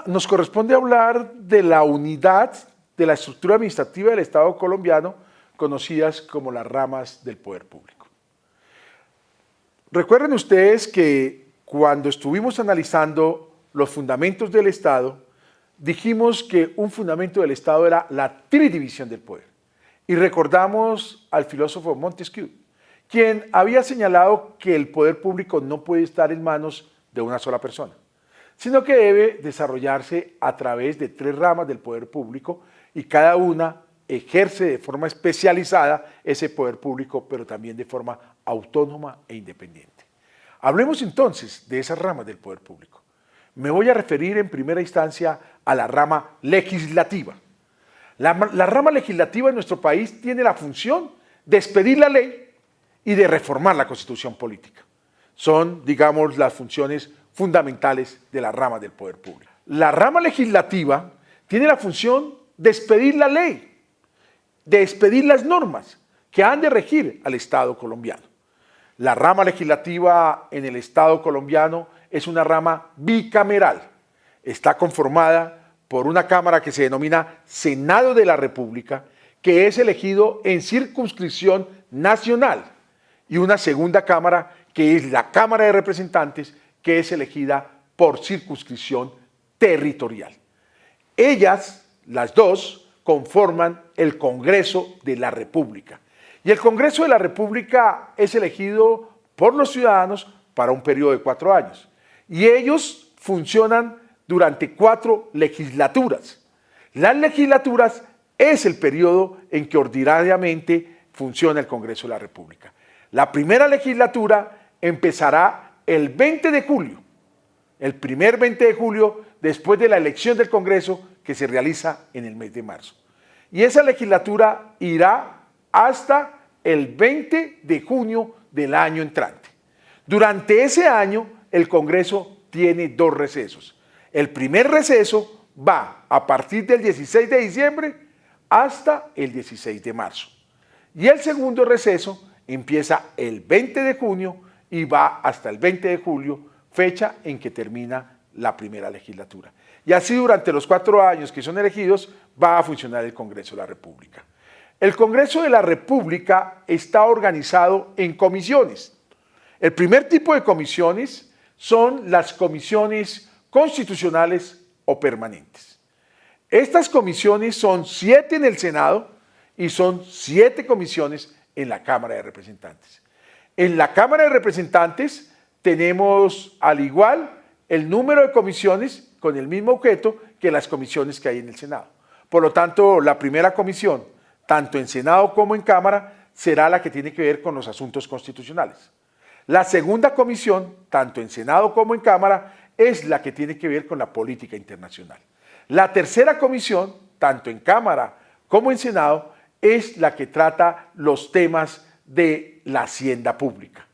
nos corresponde hablar de la unidad de la estructura administrativa del Estado colombiano, conocidas como las ramas del poder público. Recuerden ustedes que cuando estuvimos analizando los fundamentos del Estado, dijimos que un fundamento del Estado era la tridivisión del poder. Y recordamos al filósofo Montesquieu, quien había señalado que el poder público no puede estar en manos de una sola persona, sino que debe desarrollarse a través de 3 ramas del poder público y cada una ejerce de forma especializada ese poder público, pero también de forma autónoma e independiente. Hablemos entonces de esas ramas del poder público. Me voy a referir en primera instancia a la rama legislativa. La rama legislativa en nuestro país tiene la función de expedir la ley y de reformar la constitución política. Son, digamos, las funciones fundamentales de la rama del poder público. La rama legislativa tiene la función de expedir la ley, de expedir las normas que han de regir al Estado colombiano. La rama legislativa en el Estado colombiano es una rama bicameral. Está conformada por una Cámara que se denomina Senado de la República, que es elegido en circunscripción nacional, y una segunda Cámara que es la Cámara de Representantes, que es elegida por circunscripción territorial. Ellas, las dos, conforman el Congreso de la República. Y el Congreso de la República es elegido por los ciudadanos para un periodo de 4 años. Y ellos funcionan durante 4 legislaturas. Las legislaturas es el periodo en que ordinariamente funciona el Congreso de la República. La primera legislatura empezará el 20 de julio, el primer 20 de julio después de la elección del Congreso que se realiza en el mes de marzo. Y esa legislatura irá hasta el 20 de junio del año entrante. Durante ese año el Congreso tiene 2 recesos. El primer receso va a partir del 16 de diciembre hasta el 16 de marzo. Y el segundo receso empieza el 20 de junio y va hasta el 20 de julio, fecha en que termina la primera legislatura. Y así durante los 4 años que son elegidos va a funcionar el Congreso de la República. El Congreso de la República está organizado en comisiones. El primer tipo de comisiones son las comisiones constitucionales o permanentes. Estas comisiones son 7 en el Senado y son 7 comisiones en la Cámara de Representantes. En la Cámara de Representantes tenemos al igual el número de comisiones con el mismo objeto que las comisiones que hay en el Senado. Por lo tanto, la primera comisión, tanto en Senado como en Cámara, será la que tiene que ver con los asuntos constitucionales. La segunda comisión, tanto en Senado como en Cámara, es la que tiene que ver con la política internacional. La tercera comisión, tanto en Cámara como en Senado, es la que trata los temas de la hacienda pública.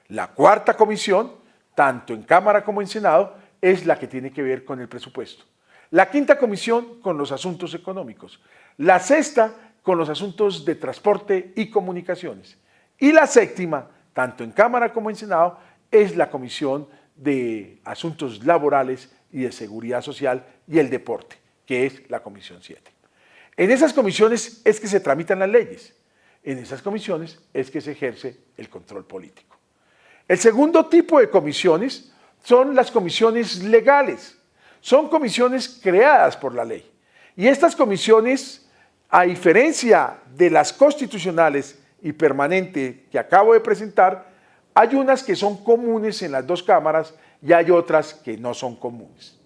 La cuarta comisión, tanto en Cámara como en Senado, es la que tiene que ver con el presupuesto. La quinta comisión con los asuntos económicos. La sexta con los asuntos de transporte y comunicaciones. Y la séptima, tanto en Cámara como en Senado, es la comisión de asuntos laborales y de seguridad social y el deporte, que es la comisión 7. En esas comisiones es que se tramitan las leyes. En esas comisiones es que se ejerce el control político. El segundo tipo de comisiones son las comisiones legales. Son comisiones creadas por la ley. Y estas comisiones, a diferencia de las constitucionales y permanentes que acabo de presentar, hay unas que son comunes en las 2 cámaras y hay otras que no son comunes.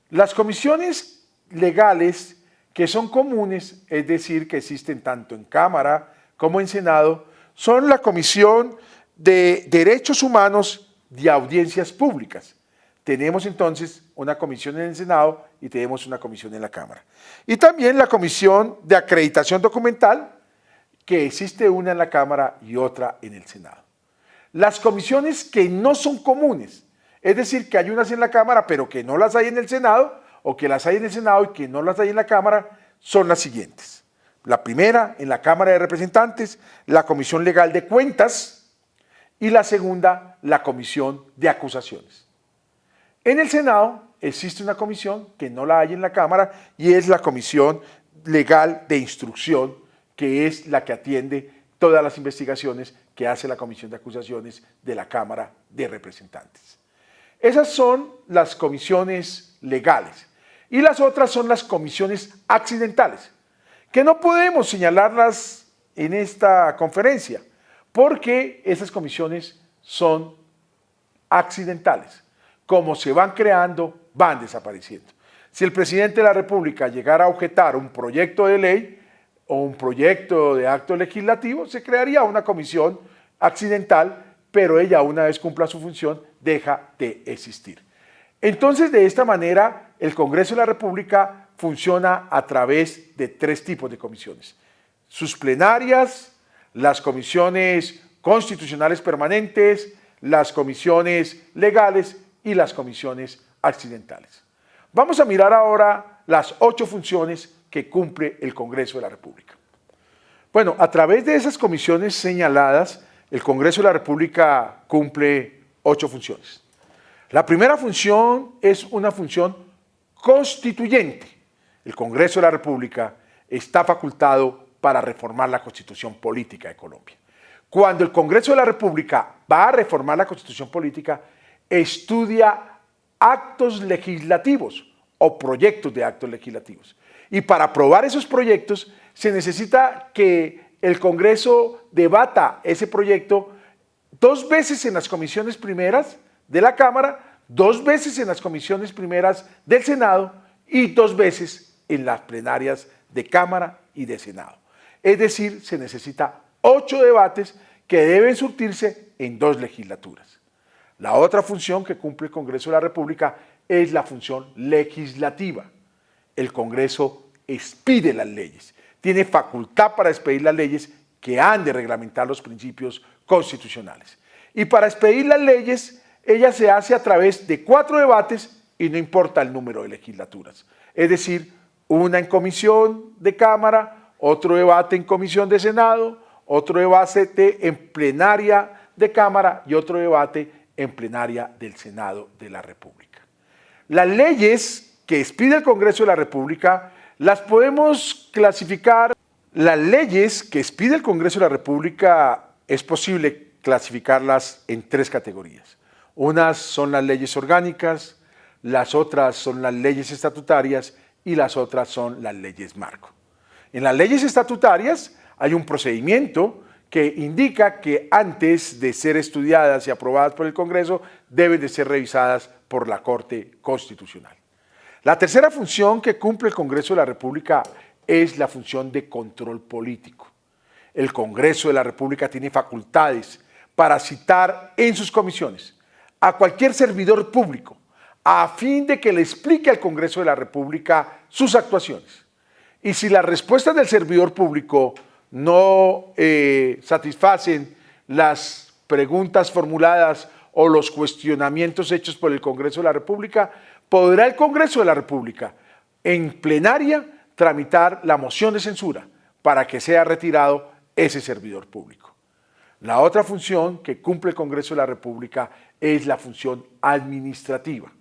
Las comisiones legales que son comunes, es decir, que existen tanto en Cámara como en Senado, son la Comisión de Derechos Humanos y Audiencias Públicas. Tenemos entonces una comisión en el Senado y tenemos una comisión en la Cámara. Y también la Comisión de Acreditación Documental, que existe una en la Cámara y otra en el Senado. Las comisiones que no son comunes, es decir, que hay unas en la Cámara pero que no las hay en el Senado, o que las hay en el Senado y que no las hay en la Cámara, son las siguientes. La primera, en la Cámara de Representantes, la Comisión Legal de Cuentas, y la segunda, la Comisión de Acusaciones. En el Senado existe una comisión que no la hay en la Cámara y es la Comisión Legal de Instrucción, que es la que atiende todas las investigaciones que hace la Comisión de Acusaciones de la Cámara de Representantes. Esas son las comisiones legales y las otras son las comisiones accidentales, que no podemos señalarlas en esta conferencia porque esas comisiones son accidentales. Como se van creando, van desapareciendo. Si el presidente de la República llegara a objetar un proyecto de ley o un proyecto de acto legislativo, se crearía una comisión accidental, pero ella, una vez cumpla su función, deja de existir. Entonces, de esta manera, el Congreso de la República funciona a través de tres tipos de comisiones: sus plenarias, las comisiones constitucionales permanentes, las comisiones legales y las comisiones accidentales. Vamos a mirar ahora las 8 funciones que cumple el Congreso de la República. Bueno, a través de esas comisiones señaladas, el Congreso de la República cumple 8 funciones. La primera función es una función constituyente. El Congreso de la República está facultado para reformar la Constitución Política de Colombia. Cuando el Congreso de la República va a reformar la Constitución Política, estudia actos legislativos o proyectos de actos legislativos. Y para aprobar esos proyectos se necesita que el Congreso debata ese proyecto 2 veces en las comisiones primeras de la Cámara, 2 veces en las comisiones primeras del Senado y 2 veces en las plenarias de Cámara y de Senado. Es decir, se necesita 8 debates que deben surtirse en 2 legislaturas. La otra función que cumple el Congreso de la República es la función legislativa. El Congreso expide las leyes, tiene facultad para expedir las leyes que han de reglamentar los principios constitucionales. Y para expedir las leyes, ella se hace a través de 4 debates y no importa el número de legislaturas. Es decir, una en comisión de Cámara, otro debate en comisión de Senado, otro debate en plenaria de Cámara y otro debate en plenaria del Senado de la República. Las leyes que expide el Congreso de la República las podemos clasificar. Las leyes que expide el Congreso de la República es posible clasificarlas en 3 categorías. Unas son las leyes orgánicas, las otras son las leyes estatutarias y las otras son las leyes marco. En las leyes estatutarias hay un procedimiento que indica que antes de ser estudiadas y aprobadas por el Congreso deben de ser revisadas por la Corte Constitucional. La tercera función que cumple el Congreso de la República es la función de control político. El Congreso de la República tiene facultades para citar en sus comisiones a cualquier servidor público a fin de que le explique al Congreso de la República sus actuaciones. Y si las respuestas del servidor público no satisfacen las preguntas formuladas o los cuestionamientos hechos por el Congreso de la República, podrá el Congreso de la República en plenaria tramitar la moción de censura para que sea retirado ese servidor público. La otra función que cumple el Congreso de la República es la función administrativa.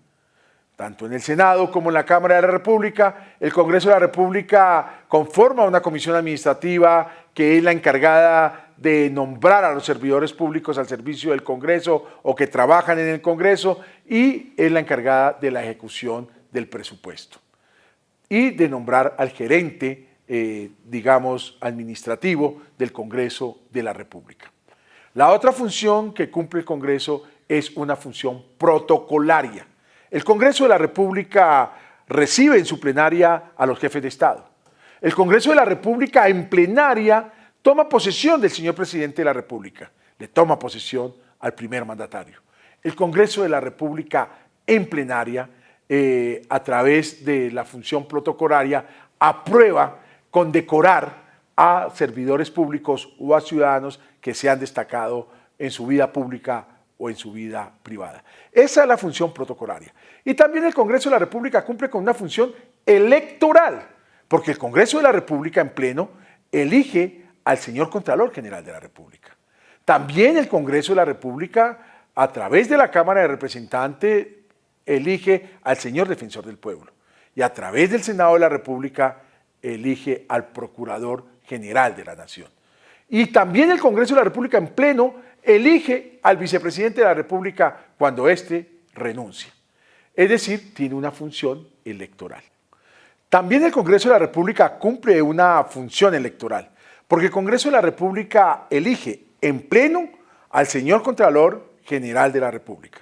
Tanto en el Senado como en la Cámara de la República, el Congreso de la República conforma una comisión administrativa que es la encargada de nombrar a los servidores públicos al servicio del Congreso o que trabajan en el Congreso y es la encargada de la ejecución del presupuesto y de nombrar al gerente, digamos, administrativo del Congreso de la República. La otra función que cumple el Congreso es una función protocolaria. El Congreso de la República recibe en su plenaria a los jefes de Estado. El Congreso de la República en plenaria toma posesión del señor presidente de la República, le toma posesión al primer mandatario. El Congreso de la República en plenaria, a través de la función protocolaria, aprueba condecorar a servidores públicos o a ciudadanos que se han destacado en su vida pública o en su vida privada. Esa es la función protocolaria. Y también el Congreso de la República cumple con una función electoral, porque el Congreso de la República en pleno elige al señor Contralor General de la República. También el Congreso de la República, a través de la Cámara de Representantes, elige al señor defensor del pueblo. Y a través del Senado de la República elige al Procurador General de la Nación. Y también el Congreso de la República en pleno elige al vicepresidente de la República cuando éste renuncia. Es decir, tiene una función electoral. También el Congreso de la República cumple una función electoral, porque el Congreso de la República elige en pleno al señor Contralor General de la República.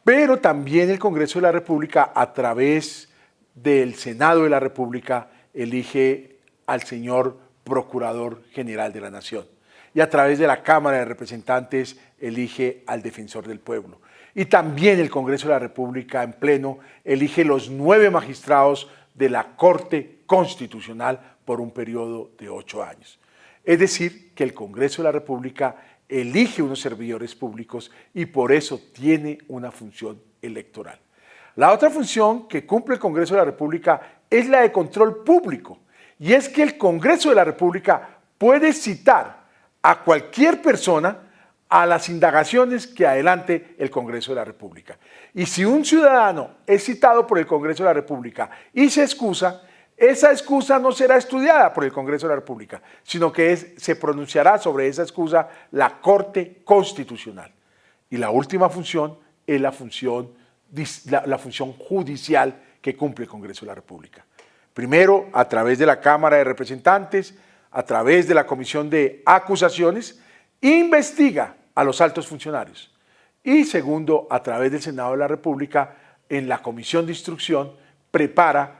Pero también el Congreso de la República, a través del Senado de la República, elige al señor Procurador General de la Nación. Y a través de la Cámara de Representantes elige al Defensor del Pueblo. Y también el Congreso de la República en pleno elige los 9 magistrados de la Corte Constitucional por un periodo de 8 años. Es decir, que el Congreso de la República elige unos servidores públicos y por eso tiene una función electoral. La otra función que cumple el Congreso de la República es la de control público, y es que el Congreso de la República puede citar a cualquier persona a las indagaciones que adelante el Congreso de la República. Y si un ciudadano es citado por el Congreso de la República y se excusa, esa excusa no será estudiada por el Congreso de la República, sino que se pronunciará sobre esa excusa la Corte Constitucional. Y la última función es la función judicial que cumple el Congreso de la República. Primero, a través de la Cámara de Representantes, a través de la Comisión de Acusaciones, investiga a los altos funcionarios. Y segundo, a través del Senado de la República, en la Comisión de Instrucción, prepara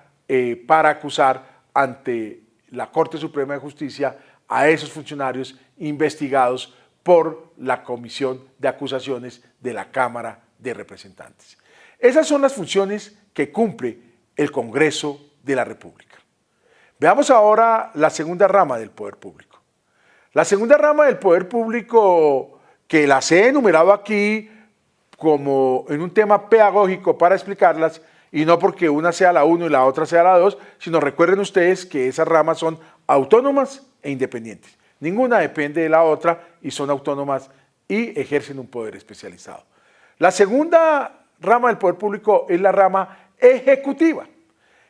para acusar ante la Corte Suprema de Justicia a esos funcionarios investigados por la Comisión de Acusaciones de la Cámara de Representantes. Esas son las funciones que cumple el Congreso de la República. Veamos ahora la segunda rama del poder público. La segunda rama del poder público, que las he enumerado aquí como en un tema pedagógico para explicarlas, y no porque una sea la 1 y la otra sea la 2, sino recuerden ustedes que esas ramas son autónomas e independientes. Ninguna depende de la otra y son autónomas y ejercen un poder especializado. La segunda rama del poder público es la rama ejecutiva.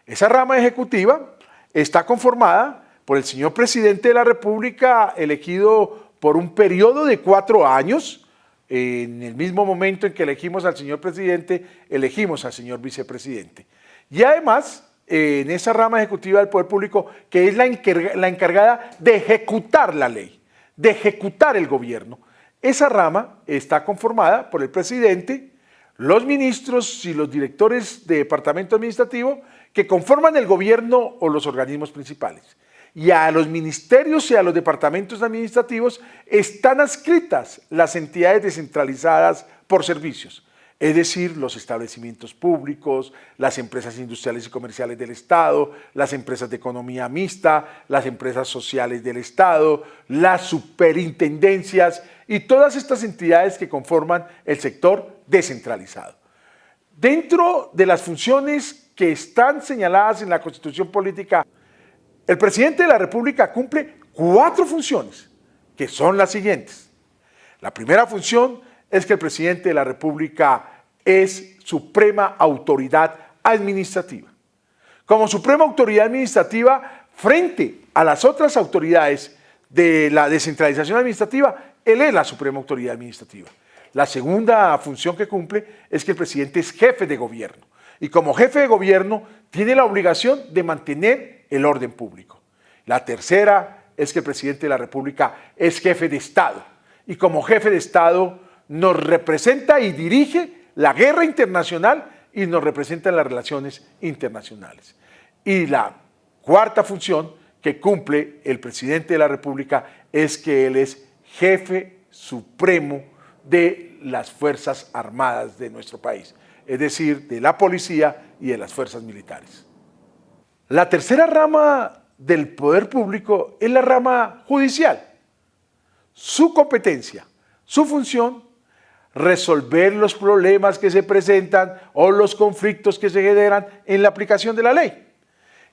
Esa rama ejecutiva está conformada por el señor presidente de la República, elegido por un periodo de 4 años. En el mismo momento en que elegimos al señor presidente, elegimos al señor vicepresidente. Y además, en esa rama ejecutiva del poder público, que es la encargada de ejecutar la ley, de ejecutar el gobierno, esa rama está conformada por el presidente, los ministros y los directores de departamento administrativo que conforman el gobierno o los organismos principales. Y a los ministerios y a los departamentos administrativos están adscritas las entidades descentralizadas por servicios, es decir, los establecimientos públicos, las empresas industriales y comerciales del Estado, las empresas de economía mixta, las empresas sociales del Estado, las superintendencias y todas estas entidades que conforman el sector descentralizado. Dentro de las funciones que están señaladas en la Constitución Política, el presidente de la República cumple 4 funciones, que son las siguientes. La primera función es que el presidente de la República es suprema autoridad administrativa. Como suprema autoridad administrativa, frente a las otras autoridades de la descentralización administrativa, él es la suprema autoridad administrativa. La segunda función que cumple es que el presidente es jefe de gobierno. Y como jefe de gobierno tiene la obligación de mantener el orden público. La tercera es que el presidente de la República es jefe de Estado y como jefe de Estado nos representa y dirige la guerra internacional y nos representa en las relaciones internacionales. Y la cuarta función que cumple el presidente de la República es que él es jefe supremo de las Fuerzas Armadas de nuestro país, es decir, de la policía y de las fuerzas militares. La tercera rama del poder público es la rama judicial. Su competencia, su función, resolver los problemas que se presentan o los conflictos que se generan en la aplicación de la ley.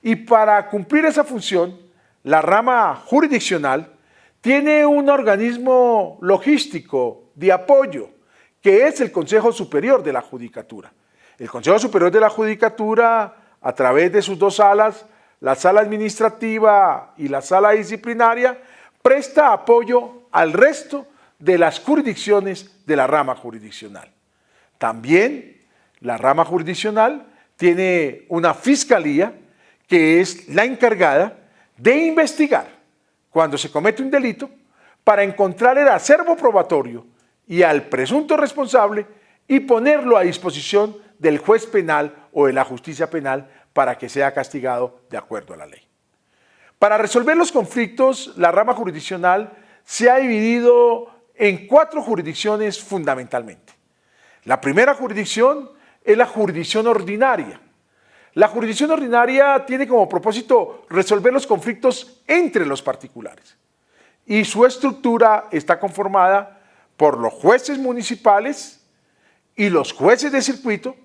Y para cumplir esa función, la rama jurisdiccional tiene un organismo logístico de apoyo, que es el Consejo Superior de la Judicatura. El Consejo Superior de la Judicatura, a través de sus dos salas, la sala administrativa y la sala disciplinaria, presta apoyo al resto de las jurisdicciones de la rama jurisdiccional. También la rama jurisdiccional tiene una fiscalía que es la encargada de investigar cuando se comete un delito para encontrar el acervo probatorio y al presunto responsable y ponerlo a disposición del juez penal o de la justicia penal para que sea castigado de acuerdo a la ley. Para resolver los conflictos, la rama jurisdiccional se ha dividido en 4 jurisdicciones fundamentalmente. La primera jurisdicción es la jurisdicción ordinaria. La jurisdicción ordinaria tiene como propósito resolver los conflictos entre los particulares y su estructura está conformada por los jueces municipales y los jueces de circuito,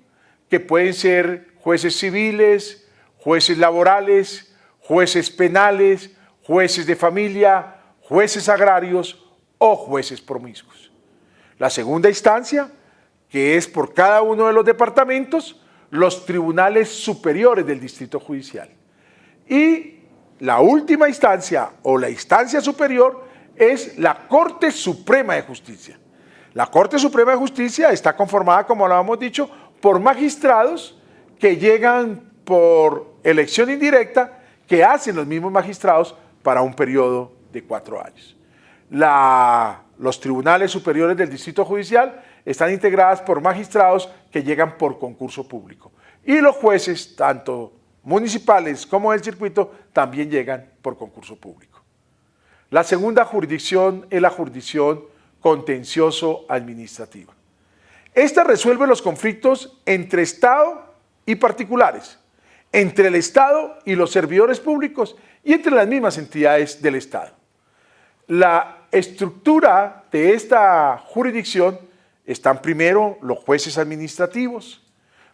que pueden ser jueces civiles, jueces laborales, jueces penales, jueces de familia, jueces agrarios o jueces promiscuos. La segunda instancia, que es por cada uno de los departamentos, los tribunales superiores del distrito judicial. Y la última instancia o la instancia superior es la Corte Suprema de Justicia. La Corte Suprema de Justicia está conformada, como lo habíamos dicho, por magistrados que llegan por elección indirecta que hacen los mismos magistrados para un periodo de 4 años. Los tribunales superiores del distrito judicial están integradas por magistrados que llegan por concurso público y los jueces, tanto municipales como del circuito, también llegan por concurso público. La segunda jurisdicción es la jurisdicción contencioso-administrativa. Esta resuelve los conflictos entre Estado y particulares, entre el Estado y los servidores públicos y entre las mismas entidades del Estado. La estructura de esta jurisdicción están primero los jueces administrativos,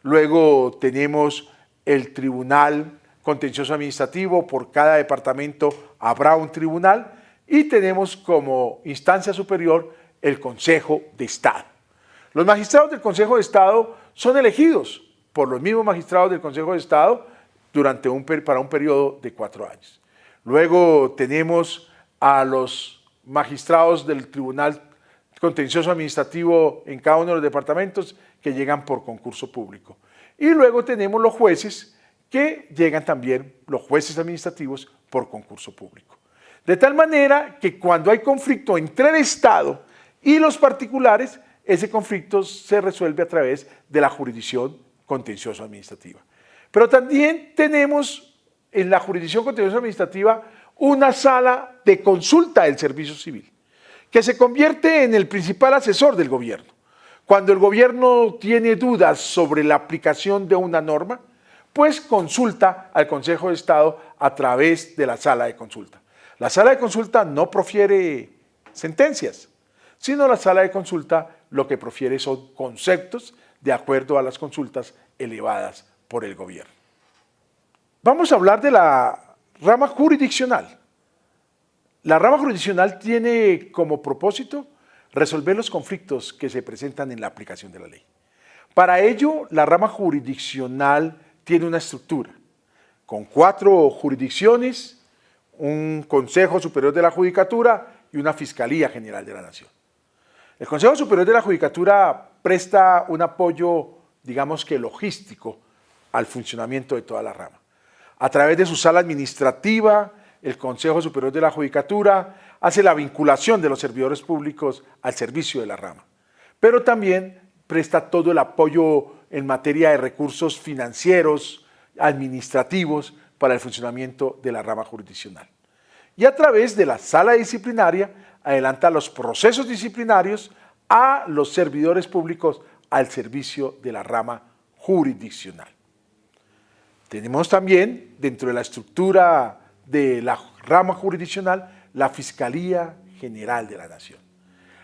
luego tenemos el Tribunal Contencioso Administrativo, por cada departamento habrá un tribunal y tenemos como instancia superior el Consejo de Estado. Los magistrados del Consejo de Estado son elegidos por los mismos magistrados del Consejo de Estado para un periodo de 4 años. Luego tenemos a los magistrados del Tribunal Contencioso Administrativo en cada uno de los departamentos que llegan por concurso público. Y luego tenemos los jueces que llegan también, los jueces administrativos, por concurso público. De tal manera que cuando hay conflicto entre el Estado y los particulares, ese conflicto se resuelve a través de la jurisdicción contencioso administrativa. Pero también tenemos en la jurisdicción contencioso administrativa una sala de consulta del servicio civil, que se convierte en el principal asesor del gobierno. Cuando el gobierno tiene dudas sobre la aplicación de una norma, pues consulta al Consejo de Estado a través de la sala de consulta. La sala de consulta no profiere sentencias, sino la sala de consulta lo que profiere son conceptos de acuerdo a las consultas elevadas por el gobierno. Vamos a hablar de la rama jurisdiccional. La rama jurisdiccional tiene como propósito resolver los conflictos que se presentan en la aplicación de la ley. Para ello, la rama jurisdiccional tiene una estructura con 4 jurisdicciones, un Consejo Superior de la Judicatura y una Fiscalía General de la Nación. El Consejo Superior de la Judicatura presta un apoyo, digamos que logístico, al funcionamiento de toda la rama. A través de su sala administrativa, el Consejo Superior de la Judicatura hace la vinculación de los servidores públicos al servicio de la rama, pero también presta todo el apoyo en materia de recursos financieros, administrativos, para el funcionamiento de la rama jurisdiccional. Y a través de la sala disciplinaria, adelanta los procesos disciplinarios a los servidores públicos al servicio de la rama jurisdiccional. Tenemos también, dentro de la estructura de la rama jurisdiccional, la Fiscalía General de la Nación.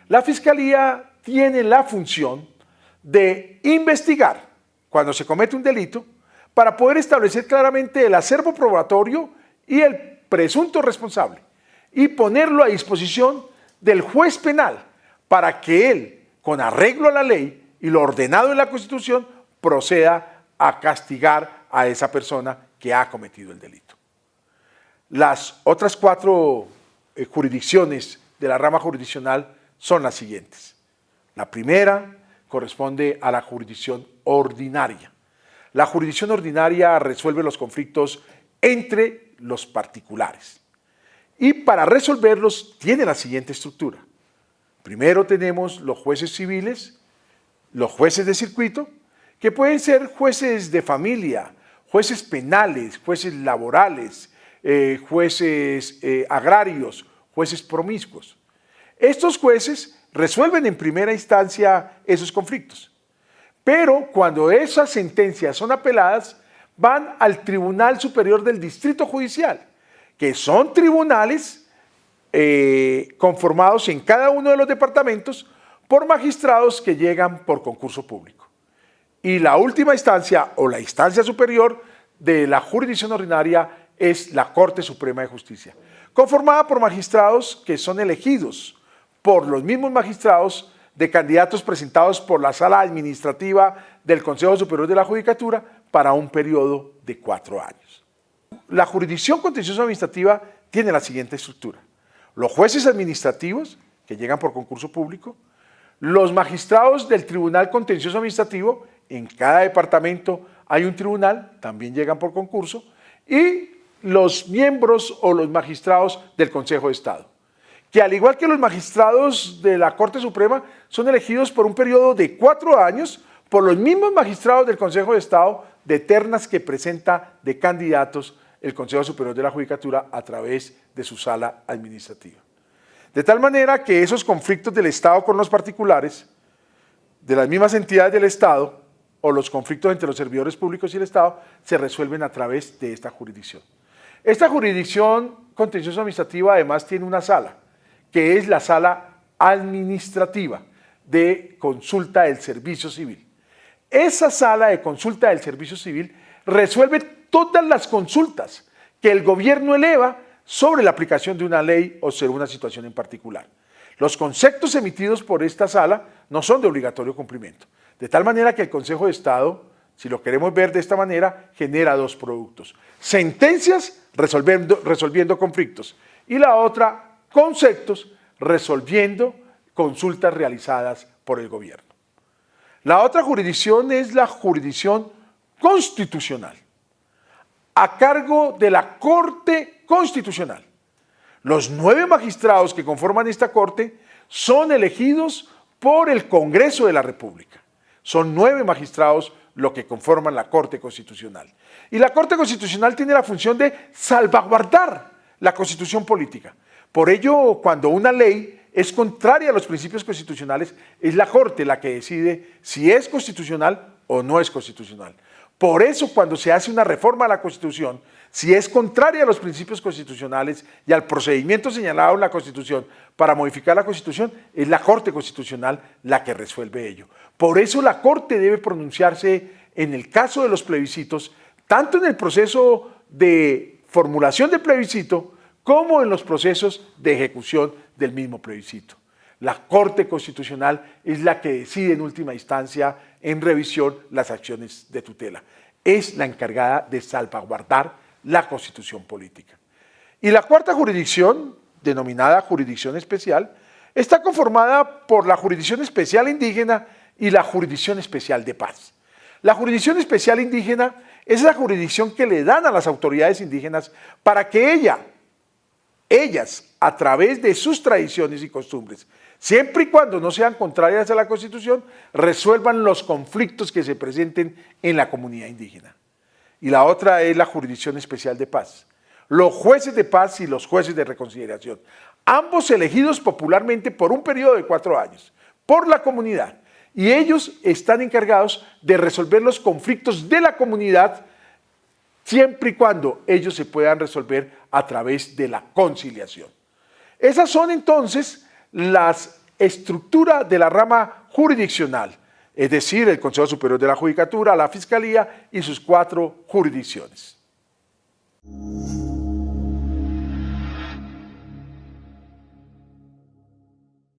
La Fiscalía tiene la función de investigar cuando se comete un delito para poder establecer claramente el acervo probatorio y el presunto responsable y ponerlo a disposición del juez penal para que él, con arreglo a la ley y lo ordenado en la Constitución, proceda a castigar a esa persona que ha cometido el delito. Las otras 4 jurisdicciones de la rama jurisdiccional son las siguientes. La primera corresponde a la jurisdicción ordinaria. La jurisdicción ordinaria resuelve los conflictos entre los particulares y para resolverlos tiene la siguiente estructura. Primero tenemos los jueces civiles, los jueces de circuito, que pueden ser jueces de familia, jueces penales, jueces laborales, jueces agrarios, jueces promiscuos. Estos jueces resuelven en primera instancia esos conflictos, pero cuando esas sentencias son apeladas, van al Tribunal Superior del Distrito Judicial, que son tribunales conformados en cada uno de los departamentos por magistrados que llegan por concurso público. Y la última instancia o la instancia superior de la jurisdicción ordinaria es la Corte Suprema de Justicia, conformada por magistrados que son elegidos por los mismos magistrados de candidatos presentados por la Sala Administrativa del Consejo Superior de la Judicatura para un periodo de 4 años. La jurisdicción contencioso administrativa tiene la siguiente estructura. Los jueces administrativos, que llegan por concurso público, los magistrados del Tribunal Contencioso Administrativo, en cada departamento hay un tribunal, también llegan por concurso, y los miembros o los magistrados del Consejo de Estado, que al igual que los magistrados de la Corte Suprema, son elegidos por un periodo de 4 años por los mismos magistrados del Consejo de Estado de ternas que presenta de candidatos el Consejo Superior de la Judicatura a través de su sala administrativa. De tal manera que esos conflictos del Estado con los particulares, de las mismas entidades del Estado, o los conflictos entre los servidores públicos y el Estado, se resuelven a través de esta jurisdicción. Esta jurisdicción contencioso administrativa además tiene una sala, que es la sala administrativa de consulta del servicio civil. Esa sala de consulta del servicio civil resuelve todas las consultas que el gobierno eleva sobre la aplicación de una ley o sobre una situación en particular. Los conceptos emitidos por esta sala no son de obligatorio cumplimiento, de tal manera que el Consejo de Estado, si lo queremos ver de esta manera, genera 2 productos. Sentencias resolviendo conflictos y la otra, conceptos resolviendo consultas realizadas por el gobierno. La otra jurisdicción es la jurisdicción constitucional, a cargo de la Corte Constitucional. Los 9 magistrados que conforman esta Corte son elegidos por el Congreso de la República. Son 9 magistrados los que conforman la Corte Constitucional. Y la Corte Constitucional tiene la función de salvaguardar la Constitución política. Por ello, cuando una ley es contraria a los principios constitucionales, es la Corte la que decide si es constitucional o no es constitucional. Por eso, cuando se hace una reforma a la Constitución, si es contraria a los principios constitucionales y al procedimiento señalado en la Constitución para modificar la Constitución, es la Corte Constitucional la que resuelve ello. Por eso la Corte debe pronunciarse en el caso de los plebiscitos, tanto en el proceso de formulación del plebiscito como en los procesos de ejecución del mismo plebiscito. La Corte Constitucional es la que decide en última instancia en revisión las acciones de tutela. Es la encargada de salvaguardar la Constitución política. Y la cuarta jurisdicción, denominada jurisdicción especial, está conformada por la jurisdicción especial indígena y la jurisdicción especial de paz. La jurisdicción especial indígena es la jurisdicción que le dan a las autoridades indígenas para que ellas, a través de sus tradiciones y costumbres, siempre y cuando no sean contrarias a la Constitución, resuelvan los conflictos que se presenten en la comunidad indígena. Y la otra es la Jurisdicción Especial de Paz. Los jueces de paz y los jueces de reconciliación, ambos elegidos popularmente por un periodo de 4 años, por la comunidad, y ellos están encargados de resolver los conflictos de la comunidad siempre y cuando ellos se puedan resolver a través de la conciliación. Esas son entonces las estructuras de la rama jurisdiccional, es decir, el Consejo Superior de la Judicatura, la Fiscalía y sus 4 jurisdicciones.